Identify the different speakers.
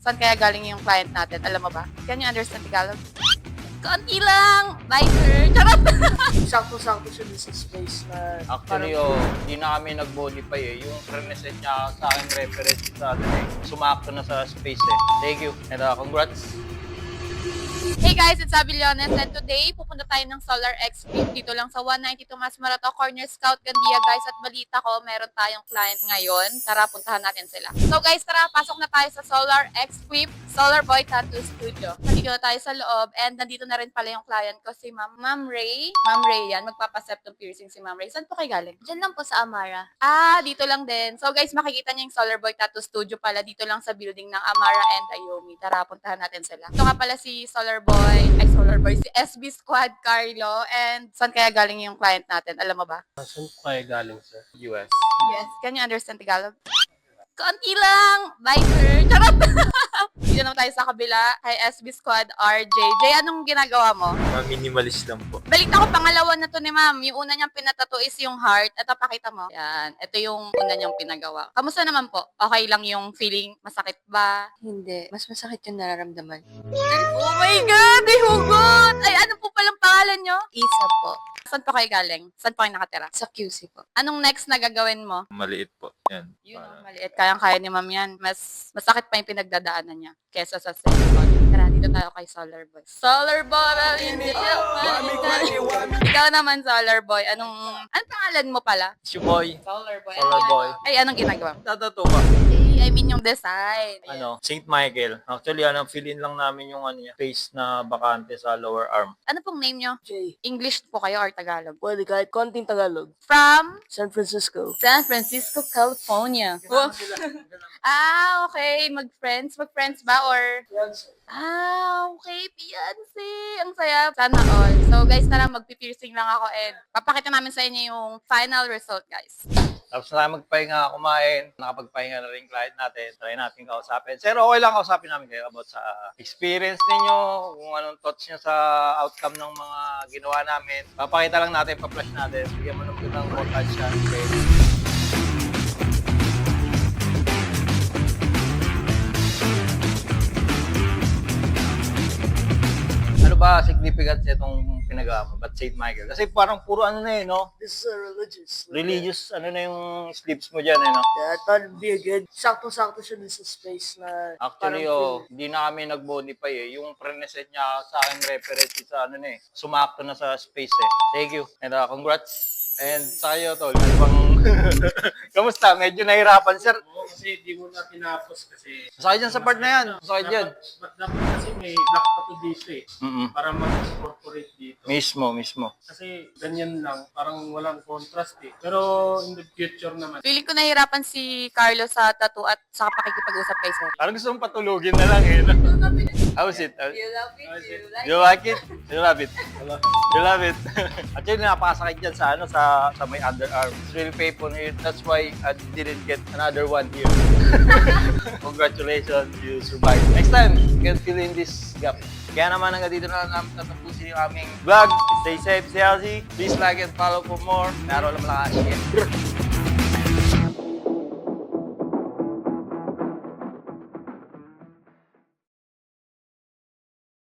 Speaker 1: Saan kaya galing yung client natin? Alam mo ba? Can you understand Tagalog? Konti lang! Bye, sir! Charot!
Speaker 2: Sakto-sakto siya din sa space na
Speaker 3: Actually, hindi na kami nag-modify eh. Yung preset niya sa akin reference sa atin eh. Sumakto na sa space eh. Thank you. And congrats.
Speaker 1: Hey guys, it's Avillones and today pupunta tayo ng Solar X Flip dito lang sa 192 Mas Marato, Corner Scout, Gandia guys. At balita ko, meron tayong client ngayon. Tara, puntahan natin sila. So guys, tara, pasok na tayo sa Solar X Flip, Solar Boy Tattoo Studio. Nandito na tayo sa loob and nandito na rin pala yung client ko, si Ma'am Ray. Ma'am Ray yan, magpapaseptum piercing si Ma'am Ray. Saan po kayo galing?
Speaker 4: Diyan lang po sa Amara.
Speaker 1: Ah, dito lang din. So guys, makikita niyo yung Solar Boy Tattoo Studio pala dito lang sa building ng Amara and Ayomi. Tara, puntahan natin sila. Ito nga pala si Solar Boy, si SB Squad Carlo. And saan kaya galing yung client natin? Alam mo ba?
Speaker 2: saan po kayo galing, sir?
Speaker 3: US.
Speaker 1: Yes. Can you understand Tagalog? Konti lang! Bye, sir! Charot! Dito naman tayo sa kabila kay SB Squad RJ. Jay, anong ginagawa mo?
Speaker 5: Minimalist lang po.
Speaker 1: Balik ako, pangalawa na to ni ma'am. Yung una niyang pinatato is yung heart. Ito, pakita mo. Yan. Ito yung una niyang pinagawa. Kamusta naman po? Okay lang yung feeling? Masakit ba?
Speaker 4: Hindi. Mas masakit yung nararamdaman.
Speaker 1: Oh my God! Ay, hugot! Ay, ano po palang pangalan niyo?
Speaker 4: Isa po.
Speaker 1: Saan po kayo galing? Saan po kayo nakatira?
Speaker 4: Sa QC po.
Speaker 1: Anong next na gagawin mo?
Speaker 5: Maliit po. Yan.
Speaker 1: Yun,
Speaker 5: Para-
Speaker 1: maliit. Kayang-kaya ni ma'am yan. Mas masakit pa yung pinagdadaanan niya kesa sa second. Tara, dito tayo kay Solar Boy. Solar Boy! Ikaw naman, Solar Boy. Anong pangalan mo pala?
Speaker 3: Boy.
Speaker 1: Solar Boy.
Speaker 3: Solar Boy.
Speaker 1: Ay, anong ginagawa mo?
Speaker 3: Tatato ka.
Speaker 1: I mean yung design.
Speaker 3: Ano, St. Michael. Actually, fill in lang namin yung face na bakante sa lower arm.
Speaker 1: Ano pong name nyo?
Speaker 2: Jay,
Speaker 1: English po kayo or Tagalog?
Speaker 2: pwede kahit konting Tagalog.
Speaker 1: From
Speaker 2: San Francisco.
Speaker 1: San Francisco, California. Okay. Mag-friends ba or... Okay, fiancé. Ang saya. Sana all. So guys, tara, magpi-piercing lang ako and papakita namin sa inyo yung final result, guys.
Speaker 3: Tapos na tayo magpahinga, kumain. Nakapagpahinga na rin client natin. Try natin kausapin. Pero okay lang kausapin namin kayo about sa experience ninyo, kung anong thoughts nyo sa outcome ng mga ginawa namin. Papakita lang natin, pa-flash natin. Bigyan mo ng magandang montage siya. Okay. Ano ba significance itong pinagawa mo? Ba't St. Michael? Kasi parang puro ano na no?
Speaker 2: This is a religious.
Speaker 3: Religious, ano na yung sleeves mo dyan no?
Speaker 2: Yeah, I thought it'd be a good. Sakto-sakto siya din sa space na
Speaker 3: Actually, hindi na kami nag-modify eh. Yung preset niya sa akin reference sa ano na eh. Sumakto na sa space eh. Thank you. And congrats. And sa'yo, tol. Ano bang... Kamusta? Medyo nahirapan, sir.
Speaker 6: Oo, kasi di mo na tinapos kasi...
Speaker 3: Masakit dyan sa part na yan. Masakit dyan.
Speaker 6: Dapat kasi may black tattoo dito eh.
Speaker 3: Mm-mm.
Speaker 6: Para mag-incorporate dito.
Speaker 3: Mismo.
Speaker 6: Kasi ganyan lang, parang walang contrast eh. Pero in the future naman,
Speaker 1: Feeling ko nahirapan si Carlo sa tattoo at sa pakikipag-usap kay sir.
Speaker 3: Parang gusto mong patulugin na lang eh. No? How's it? You like it? You love it? You love it? Actually, napakasakit dyan sa sa may underarm. It's really painful here. That's why I didn't get another one here. Congratulations, you survived. Next time, you can fill in this gap. Kaya naman hanggang dito na lang tatapusin yung aming vlog. Stay safe, stay healthy. Please like and follow for more. Naro lang malakas.